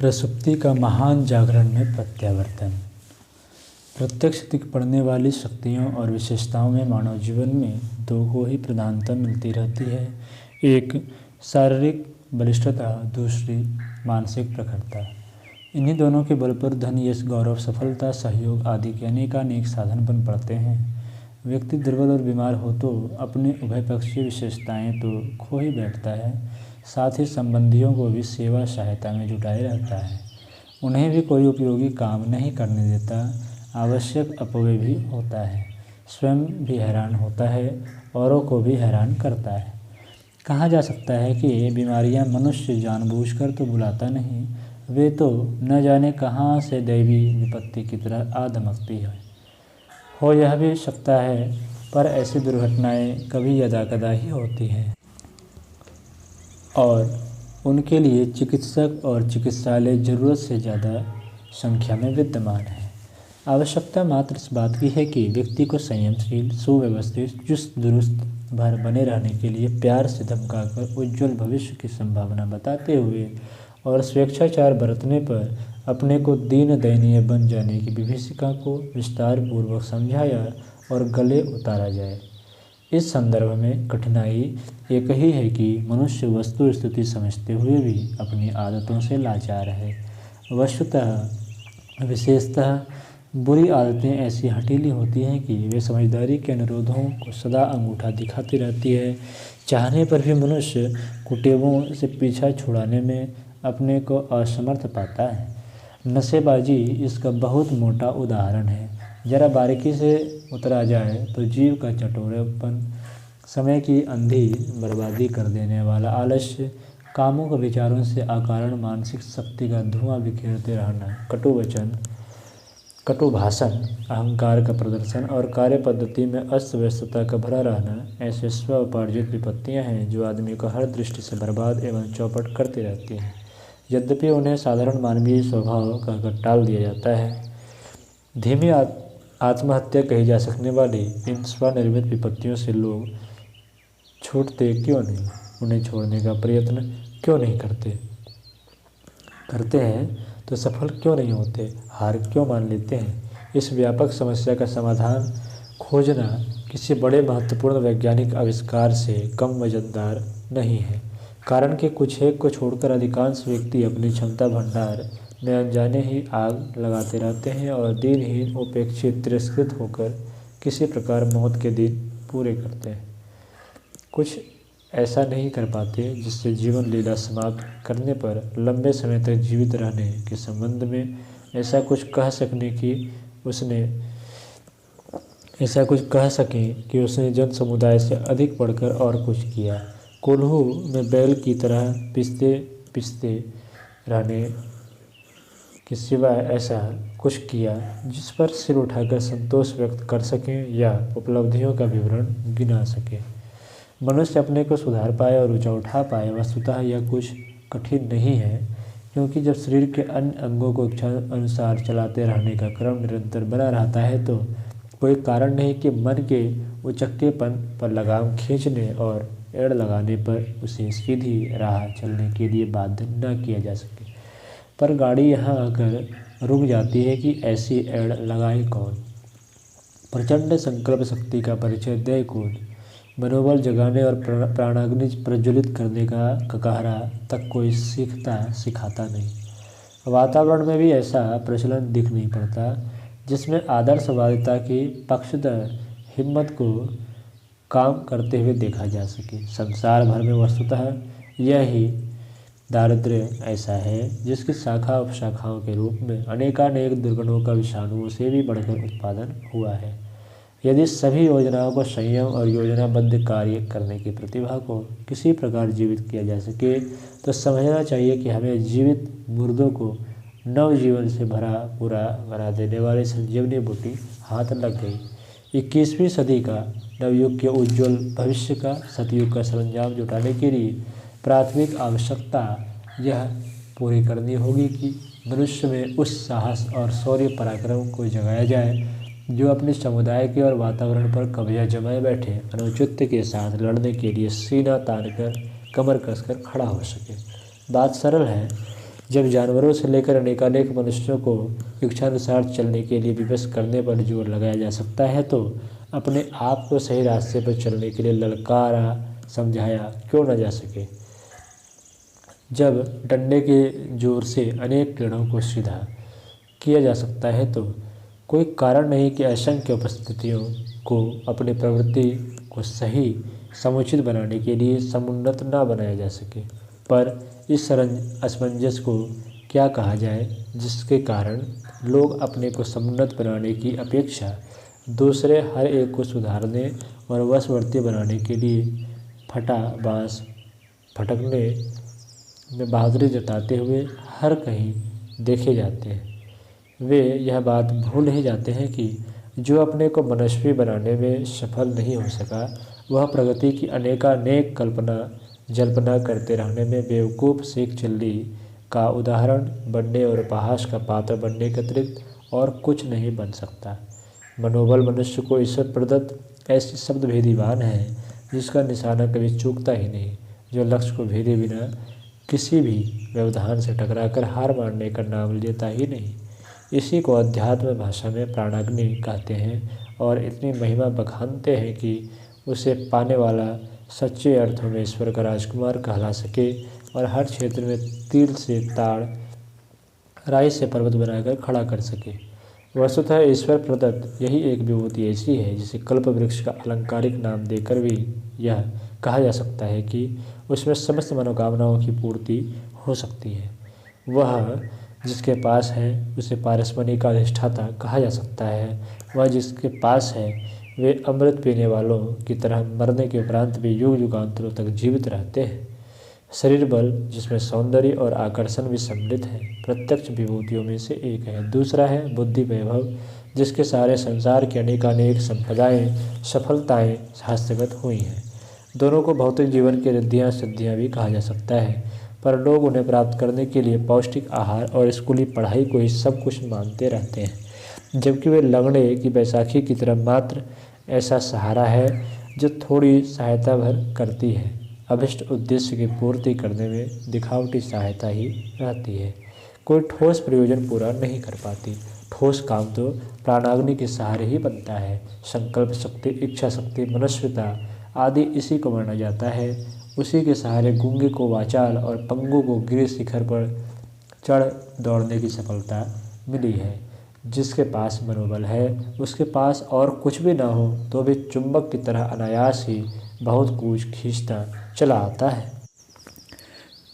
प्रसुप्ति का महान जागरण में प्रत्यावर्तन। प्रत्यक्ष दिख पड़ने वाली शक्तियों और विशेषताओं में मानव जीवन में दो को ही प्रधानता मिलती रहती है, एक शारीरिक बलिष्ठता, दूसरी मानसिक प्रखरता। इन्हीं दोनों के बल पर धन, यश, गौरव, सफलता, सहयोग आदि के अनेकानेक साधन बन पड़ते हैं। व्यक्ति दुर्बल और बीमार हो तो अपनी उभयपक्षीय विशेषताएं तो खो ही बैठता है, साथ ही संबंधियों को भी सेवा सहायता में जुटाए रहता है। उन्हें भी कोई उपयोगी काम नहीं करने देता, आवश्यक अपव्यय भी होता है, स्वयं भी हैरान होता है, औरों को भी हैरान करता है। कहा जा सकता है कि ये बीमारियां मनुष्य जानबूझकर तो बुलाता नहीं, वे तो न जाने कहाँ से दैवी विपत्ति की तरह आ धमकती है। हो यह भी सकता है, पर ऐसी दुर्घटनाएं कभी यदाकदा ही होती हैं और उनके लिए चिकित्सक और चिकित्सालय ज़रूरत से ज़्यादा संख्या में विद्यमान है। आवश्यकता मात्र इस बात की है कि व्यक्ति को संयमशील, सुव्यवस्थित, चुस्त दुरुस्त भर बने रहने के लिए प्यार से धमकाकर उज्ज्वल भविष्य की संभावना बताते हुए और स्वेच्छाचार बरतने पर अपने को दीन दयनीय बन जाने की विभीषिका को विस्तार पूर्वक समझाया और गले उतारा जाए। इस संदर्भ में कठिनाई एक ही है कि मनुष्य वस्तु स्थिति समझते हुए भी अपनी आदतों से लाचार है। वस्तुतः विशेषतः बुरी आदतें ऐसी हठीली होती हैं कि वे समझदारी के अनुरोधों को सदा अंगूठा दिखाती रहती है। चाहने पर भी मनुष्य कुटेवों से पीछा छुड़ाने में अपने को असमर्थ पाता है। नशेबाजी इसका बहुत मोटा उदाहरण है। जरा बारीकी से उतरा जाए तो जीव का चटोरेपन, समय की अंधी बर्बादी कर देने वाला आलस्य, कामुक विचारों से अकारण मानसिक शक्ति का धुआं बिखेरते रहना, कटु वचन, कटु भाषण, अहंकार का प्रदर्शन और कार्य पद्धति में अस्त व्यस्तता का भरा रहना ऐसे स्व उपार्जित विपत्तियां हैं जो आदमी को हर दृष्टि से बर्बाद एवं चौपट करती रहती हैं। यद्यपि उन्हें साधारण मानवीय स्वभाव कहकर टाल दिया जाता है। धीमी आत्महत्या कही जा सकने वाली इन स्वनिर्मित विपत्तियों से लोग छूटते क्यों नहीं, उन्हें छोड़ने का प्रयत्न क्यों नहीं करते हैं तो सफल क्यों नहीं होते, हार क्यों मान लेते हैं। इस व्यापक समस्या का समाधान खोजना किसी बड़े महत्वपूर्ण वैज्ञानिक आविष्कार से कम वजनदार नहीं है, कारण कि कुछ एक को छोड़कर अधिकांश व्यक्ति अपनी क्षमता भंडार में अनजाने ही आग लगाते रहते हैं और दिनहीन, उपेक्षित, तिरस्कृत होकर किसी प्रकार मौत के दिन पूरे करते हैं। कुछ ऐसा नहीं कर पाते जिससे जीवन लीला समाप्त करने पर लंबे समय तक जीवित रहने के संबंध में ऐसा कुछ कह सकें कि उसने जन समुदाय से अधिक बढ़कर और कुछ किया। कोल्हू में बैल की तरह पिसते रहने के सिवाय ऐसा कुछ किया जिस पर सिर उठाकर संतोष व्यक्त कर सकें या उपलब्धियों का विवरण गिना सकें। मनुष्य अपने को सुधार पाए और ऊंचा उठा पाए, वस्तुतः यह कुछ कठिन नहीं है, क्योंकि जब शरीर के अन्य अंगों को इच्छा अनुसार चलाते रहने का क्रम निरंतर बना रहता है तो कोई कारण नहीं कि मन के उचक्केपन पर लगाम खींचने और एड़ लगाने पर उसे सीधी राह चलने के लिए बाध्य न किया जा सके। पर गाड़ी यहाँ आकर रुक जाती है कि ऐसी एड़ लगाए कौन, प्रचंड संकल्प शक्ति का परिचय दे कौन, मनोबल जगाने और प्राणाग्नि प्रज्वलित करने का ककाहरा तक कोई सिखाता नहीं। वातावरण में भी ऐसा प्रचलन दिख नहीं पड़ता जिसमें आदर्शवादिता की पक्षधर हिम्मत को काम करते हुए देखा जा सके। संसार भर में वस्तुतः यही दारिद्र्य ऐसा है जिसकी शाखा उपशाखाओं के रूप में अनेकानेक दुर्गुणों का विषाणुओं से भी बढ़कर उत्पादन हुआ है। यदि सभी योजनाओं को संयम और योजनाबद्ध कार्य करने की प्रतिभा को किसी प्रकार जीवित किया जा सके तो समझना चाहिए कि हमें जीवित मुर्दों को नवजीवन से भरा पूरा बना देने वाली संजीवनी बूटी हाथ लग गई। 21वीं सदी का नवयुग के उज्ज्वल भविष्य का सतयुग का सरंजाम जुटाने के लिए प्राथमिक आवश्यकता यह पूरी करनी होगी कि मनुष्य में उस साहस और शौर्य पराक्रम को जगाया जाए जो अपने समुदाय के और वातावरण पर कब्जा जमाए बैठे अनुचित्य के साथ लड़ने के लिए सीना तान कर कमर कसकर खड़ा हो सके। बात सरल है, जब जानवरों से लेकर अनेकानेक मनुष्यों को इच्छानुसार चलने के लिए विवश करने पर जोर लगाया जा सकता है, तो अपने आप को सही रास्ते पर चलने के लिए ललकारा समझाया क्यों न जा सके। जब डंडे के जोर से अनेक पेड़ों को सीधा किया जा सकता है, तो कोई कारण नहीं कि असंख्य उपस्थितियों को अपनी प्रवृत्ति को सही समुचित बनाने के लिए समुन्नत न बनाया जा सके। पर इस असमंजस को क्या कहा जाए, जिसके कारण लोग अपने को समुन्नत बनाने की अपेक्षा दूसरे हर एक को सुधारने और वशवर्ती बनाने के लिए फटा बाँस फटकने में बहादुरी जताते हुए हर कहीं देखे जाते हैं। वे यह बात भूल ही जाते हैं कि जो अपने को मनस्वी बनाने में सफल नहीं हो सका, वह प्रगति की अनेकानेक कल्पना जल्पना करते रहने में बेवकूफ़ सीख चिल्ली का उदाहरण बनने और उपहास का पात्र बनने के अतिरिक्त और कुछ नहीं बन सकता। मनोबल मनुष्य को ईश्वर प्रदत्त ऐसी शब्द भेदी वाहन है जिसका निशाना कभी चूकता ही नहीं, जो लक्ष्य को भेदे बिना किसी भी व्यवधान से टकराकर हार मानने का नाम लेता ही नहीं। इसी को अध्यात्म भाषा में प्राणाग्नि कहते हैं और इतनी महिमा बखानते हैं कि उसे पाने वाला सच्चे अर्थों में ईश्वर का राजकुमार कहला सके और हर क्षेत्र में तिल से ताड़, राई से पर्वत बनाकर खड़ा कर सके। वस्तुतः ईश्वर प्रदत्त यही एक विभूति ऐसी है जिसे कल्प वृक्ष का अलंकारिक नाम देकर भी यह कहा जा सकता है कि उसमें समस्त मनोकामनाओं की पूर्ति हो सकती है। वह जिसके पास है उसे पारसमणि का अधिष्ठाता कहा जा सकता है। वह जिसके पास है वे अमृत पीने वालों की तरह मरने के उपरांत भी युग युगांतरों तक जीवित रहते हैं। शरीर बल जिसमें सौंदर्य और आकर्षण भी सम्मिलित है, प्रत्यक्ष विभूतियों में से एक है। दूसरा है बुद्धि वैभव, जिसके सारे संसार की अनेकानेक संपदाएं सफलताएं हस्तगत हुई हैं। दोनों को भौतिक जीवन की रिद्धियाँ सिद्धियाँ भी कहा जा सकता है, पर लोग उन्हें प्राप्त करने के लिए पौष्टिक आहार और स्कूली पढ़ाई को ही सब कुछ मानते रहते हैं, जबकि वे लगड़े की बैसाखी की तरह मात्र ऐसा सहारा है जो थोड़ी सहायता भर करती है। अभिष्ट उद्देश्य की पूर्ति करने में दिखावटी सहायता ही रहती है, कोई ठोस प्रयोजन पूरा नहीं कर पाती। ठोस काम तो प्राणाग्नि के सहारे ही बनता है। संकल्प शक्ति, इच्छा शक्ति, मनस्विता आदि इसी को माना जाता है। उसी के सहारे गूंगे को वाचाल और पंगु को गिर शिखर पर चढ़ दौड़ने की सफलता मिली है। जिसके पास मनोबल है उसके पास और कुछ भी ना हो तो भी चुंबक की तरह अनायास ही बहुत कुछ खींचता चला आता है।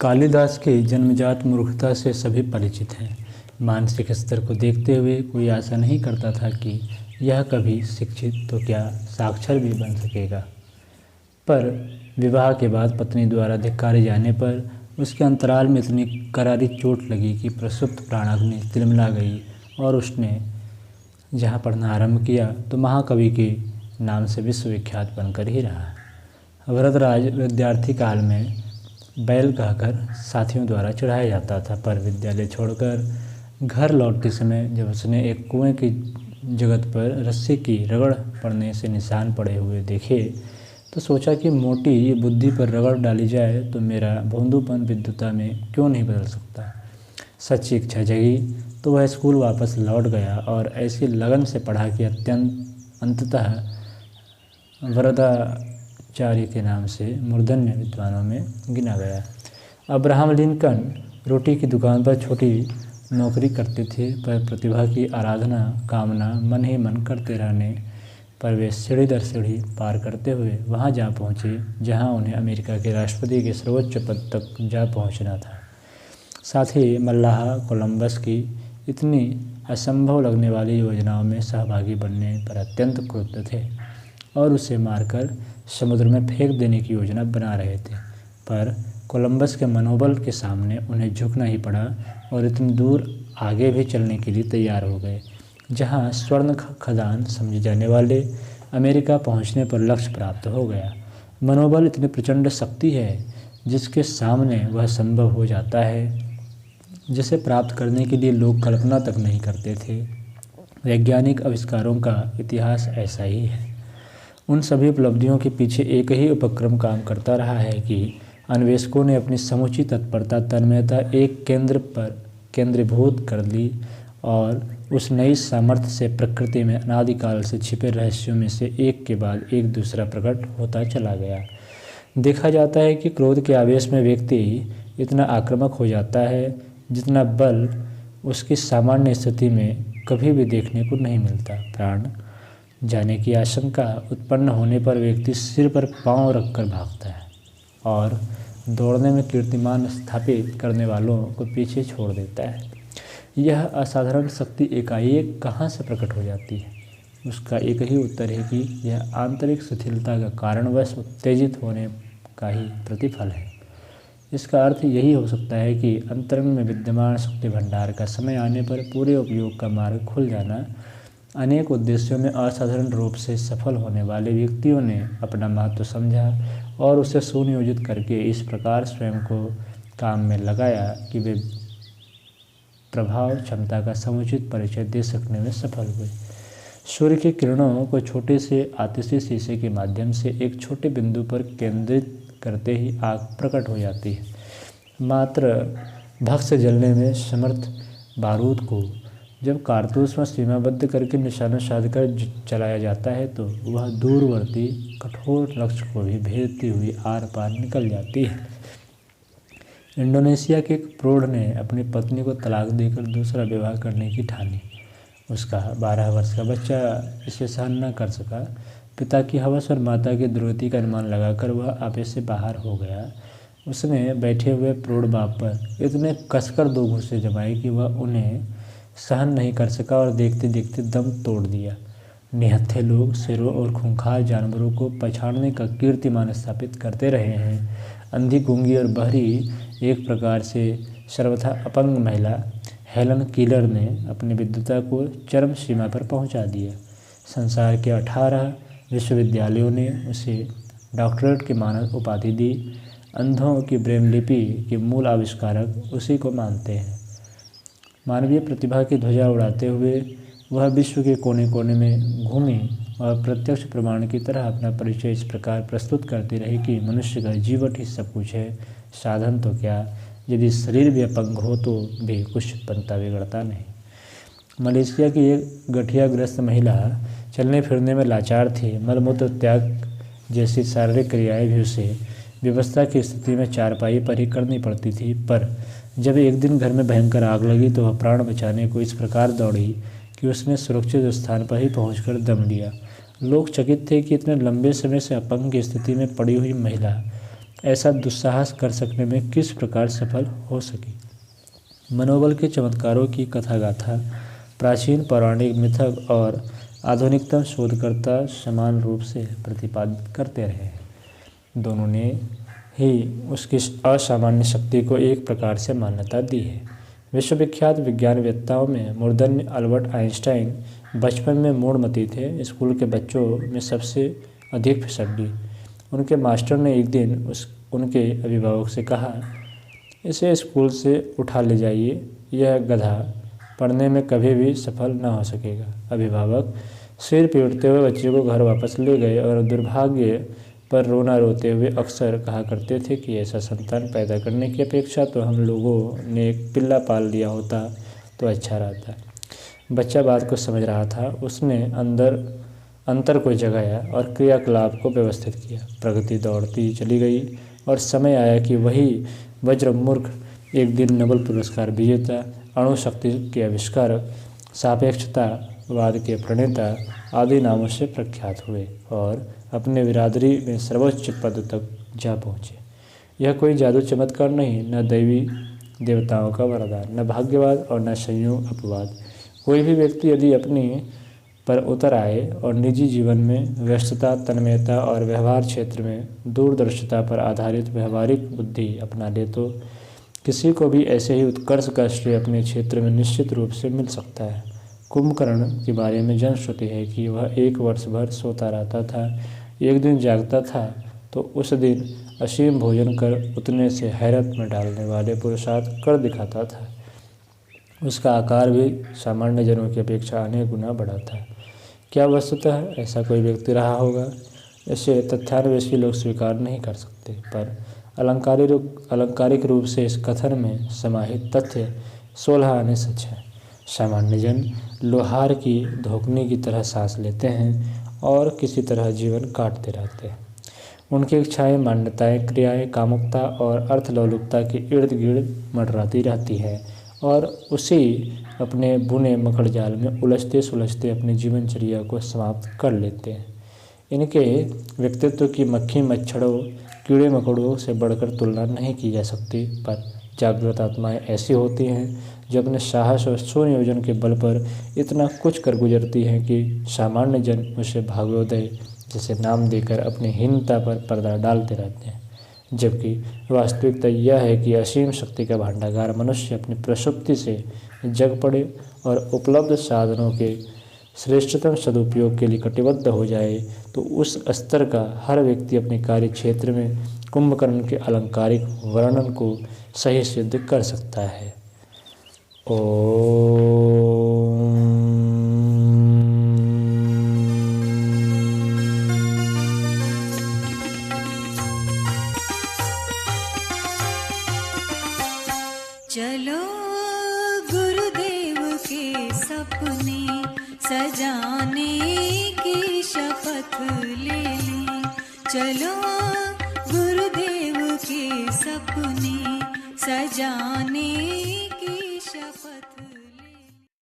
कालिदास की जन्मजात मूर्खता से सभी परिचित हैं। मानसिक स्तर को देखते हुए कोई आशा नहीं करता था कि यह कभी शिक्षित तो क्या साक्षर भी बन सकेगा। पर विवाह के बाद पत्नी द्वारा धिक्कारे जाने पर उसके अंतराल में इतनी करारी चोट लगी कि प्रसुप्त प्राणाग्नि तिलमिला गई और उसने जहाँ पढ़ना आरंभ किया तो महाकवि के नाम से विश्वविख्यात बनकर ही रहा। वरदराज विद्यार्थी काल में बैल कहकर साथियों द्वारा चढ़ाया जाता था, पर विद्यालय छोड़कर घर लौटते समय जब उसने एक कुएं की जगत पर रस्सी की रगड़ पड़ने से निशान पड़े हुए देखे तो सोचा कि मोटी बुद्धि पर रगड़ डाली जाए तो मेरा भोंदूपन विद्युता में क्यों नहीं बदल सकता। सच्ची इच्छा जगी तो वह स्कूल वापस लौट गया और ऐसी लगन से पढ़ा कि अंततः वरदाचार्य के नाम से मूर्धन्य विद्वानों में गिना गया। अब्राहम लिंकन रोटी की दुकान पर छोटी नौकरी करते थे, पर प्रतिभा की आराधना कामना मन ही मन करते रहने पर वे सीढ़ी दर सीढ़ी पार करते हुए वहां जा पहुंचे जहां उन्हें अमेरिका के राष्ट्रपति के सर्वोच्च पद तक जा पहुंचना था। साथ ही मल्लाह कोलंबस की इतनी असंभव लगने वाली योजनाओं में सहभागी बनने पर अत्यंत क्रुद्ध थे और उसे मारकर समुद्र में फेंक देने की योजना बना रहे थे। पर कोलंबस के मनोबल के सामने उन्हें झुकना ही पड़ा और इतनी दूर आगे भी चलने के लिए तैयार हो गए। जहां स्वर्ण खदान समझे जाने वाले अमेरिका पहुंचने पर लक्ष्य प्राप्त हो गया। मनोबल इतनी प्रचंड शक्ति है जिसके सामने वह संभव हो जाता है जिसे प्राप्त करने के लिए लोग कल्पना तक नहीं करते थे। वैज्ञानिक आविष्कारों का इतिहास ऐसा ही है। उन सभी उपलब्धियों के पीछे एक ही उपक्रम काम करता रहा है कि अन्वेषकों ने अपनी समुची तत्परता तन्मयता एक केंद्र पर केंद्रीभूत कर ली और उस नई सामर्थ्य से प्रकृति में अनादिकाल से छिपे रहस्यों में से एक के बाद एक दूसरा प्रकट होता चला गया। देखा जाता है कि क्रोध के आवेश में व्यक्ति इतना आक्रामक हो जाता है जितना बल उसकी सामान्य स्थिति में कभी भी देखने को नहीं मिलता। प्राण जाने की आशंका उत्पन्न होने पर व्यक्ति सिर पर पांव रखकर भागता है और दौड़ने में कीर्तिमान स्थापित करने वालों को पीछे छोड़ देता है। यह असाधारण शक्ति एकाएक कहाँ से प्रकट हो जाती है? उसका एक ही उत्तर है कि यह आंतरिक शिथिलता का कारणवश उत्तेजित होने का ही प्रतिफल है। इसका अर्थ यही हो सकता है कि अंतरंग में विद्यमान शक्ति भंडार का समय आने पर पूरे उपयोग का मार्ग खुल जाना। अनेक उद्देश्यों में असाधारण रूप से सफल होने वाले व्यक्तियों ने अपना महत्व समझा और उसे सुनियोजित करके इस प्रकार स्वयं को काम में लगाया कि वे प्रभाव क्षमता का समुचित परिचय दे सकने में सफल हुए। सूर्य की किरणों को छोटे से आतिशी शीशे के माध्यम से एक छोटे बिंदु पर केंद्रित करते ही आग प्रकट हो जाती है। मात्र भक्त से जलने में समर्थ बारूद को जब कारतूस में सीमाबद्ध करके निशाना साधकर चलाया जाता है तो वह दूरवर्ती कठोर लक्ष्य को भी भेदती हुई आर पार निकल जाती है। इंडोनेशिया के एक प्रौढ़ ने अपनी पत्नी को तलाक देकर दूसरा विवाह करने की ठानी। उसका 12 वर्ष का बच्चा इसे सहन न कर सका। पिता की हवस और माता की दुर्गति का अनुमान लगाकर वह आपे से बाहर हो गया। उसने बैठे हुए प्रौढ़ बाप पर इतने कसकर 2 घूंसे जमाए कि वह उन्हें सहन नहीं कर सका और देखते देखते दम तोड़ दिया। निहत्थे लोग शेरों और खूंखार जानवरों को पछाड़ने का कीर्तिमान स्थापित करते रहे हैं। अंधी, गूंगी और बहरी, एक प्रकार से सर्वथा अपंग महिला हेलन कीलर ने अपनी विद्वता को चरम सीमा पर पहुंचा दिया। संसार के 18 विश्वविद्यालयों ने उसे डॉक्टरेट की मानद उपाधि दी। अंधों की ब्रेन लिपि के मूल आविष्कारक उसी को मानते हैं। मानवीय प्रतिभा की ध्वजा उड़ाते हुए वह विश्व के कोने कोने में घूमी और प्रत्यक्ष प्रमाण की तरह अपना परिचय इस प्रकार प्रस्तुत करती रही कि मनुष्य का जीवन ही सब कुछ है। साधन तो क्या, यदि शरीर भी अपंग हो तो भी कुछ बनता बिगड़ता नहीं। मलेशिया की एक गठियाग्रस्त महिला चलने फिरने में लाचार थी। मलमूत्र त्याग जैसी शारीरिक क्रियाएं भी उसे व्यवस्था की स्थिति में चारपाई पर ही करनी पड़ती थी। पर जब एक दिन घर में भयंकर आग लगी तो वह प्राण बचाने को इस प्रकार दौड़ी कि उसने सुरक्षित स्थान पर ही पहुंचकर दम लिया। लोग चकित थे कि इतने लंबे समय से अपंग की स्थिति में पड़ी हुई महिला ऐसा दुस्साहस कर सकने में किस प्रकार सफल हो सकी। मनोबल के चमत्कारों की कथा गाथा प्राचीन पौराणिक मिथक और आधुनिकतम शोधकर्ता समान रूप से प्रतिपादित करते रहे। दोनों ने ही उसकी असामान्य शक्ति को एक प्रकार से मान्यता दी है। विश्वविख्यात विज्ञानवेत्ताओं में मूर्धन्य अल्बर्ट आइंस्टाइन बचपन में मूढ़मती थे। स्कूल के बच्चों में सबसे अधिक फिसड्डी। उनके मास्टर ने एक दिन उनके अभिभावक से कहा, इसे स्कूल से उठा ले जाइए, यह गधा पढ़ने में कभी भी सफल न हो सकेगा। अभिभावक सिर पीटते हुए बच्चे को घर वापस ले गए और दुर्भाग्य पर रोना रोते हुए अक्सर कहा करते थे कि ऐसा संतान पैदा करने की अपेक्षा तो हम लोगों ने एक पिल्ला पाल लिया होता तो अच्छा रहता। बच्चा बात को समझ रहा था। उसने अंतर को जगाया और क्रियाकलाप को व्यवस्थित किया। प्रगति दौड़ती चली गई और समय आया कि वही वज्रमूर्ख एक दिन नोबेल पुरस्कार विजेता, अणुशक्ति के आविष्कारक, सापेक्षतावाद के प्रणेता आदि नामों से प्रख्यात हुए और अपने बिरादरी में सर्वोच्च पद तक जा पहुँचे। यह कोई जादू चमत्कार नहीं, न दैवी देवताओं का वरदान, न भाग्यवाद और न संयोग अपवाद। कोई भी व्यक्ति यदि अपनी पर उतर आए और निजी जीवन में व्यस्तता, तन्मयता और व्यवहार क्षेत्र में दूरदर्शिता पर आधारित व्यवहारिक बुद्धि अपना ले तो किसी को भी ऐसे ही उत्कर्ष का श्रेय अपने क्षेत्र में निश्चित रूप से मिल सकता है। कुंभकर्ण के बारे में जनश्रुति है कि वह 1 वर्ष भर सोता रहता था। एक दिन जागता था तो उस दिन असीम भोजन कर उतने से हैरत में डालने वाले पुरुषार्थ कर दिखाता था। उसका आकार भी सामान्य जनों की अपेक्षा अनेक गुना बड़ा था। क्या वस्तुतः ऐसा कोई व्यक्ति रहा होगा? इसे तथ्यान्वेषी लोग स्वीकार नहीं कर सकते, पर अलंकारिक रूप से इस कथन में समाहित तथ्य 16 आने सच है। सामान्य जन लोहार की धोखनी की तरह सांस लेते हैं और किसी तरह जीवन काटते रहते हैं। उनकी इच्छाएं, मान्यताएं, क्रियाएं कामुकता और अर्थलोलुपता के इर्द गिर्द मंडराती रहती है और उसी अपने बुने मकड़ जाल में उलझते सुलझते अपनी जीवनचर्या को समाप्त कर लेते हैं। इनके व्यक्तित्व की मक्खी मच्छरों, कीड़े मकोड़ों से बढ़कर तुलना नहीं की जा सकती, पर जागृत आत्माएं ऐसी होती हैं जो अपने साहस और सुनियोजन के बल पर इतना कुछ कर गुजरती हैं कि सामान्य जन उसे भाग्योदय जैसे नाम देकर अपनी हीनता पर पर्दा डालते रहते हैं। जबकि वास्तविकता यह है कि असीम शक्ति का भांडागार मनुष्य अपनी प्रसुप्ति से जग पड़े और उपलब्ध साधनों के श्रेष्ठतम सदुपयोग के लिए कटिबद्ध हो जाए तो उस स्तर का हर व्यक्ति अपने कार्य क्षेत्र में कुंभकर्ण के अलंकारिक वर्णन को सही सिद्ध कर सकता है। चलो गुरुदेव के सपने सजाने की शपथ ले लें। चलो गुरुदेव के सपने सजाने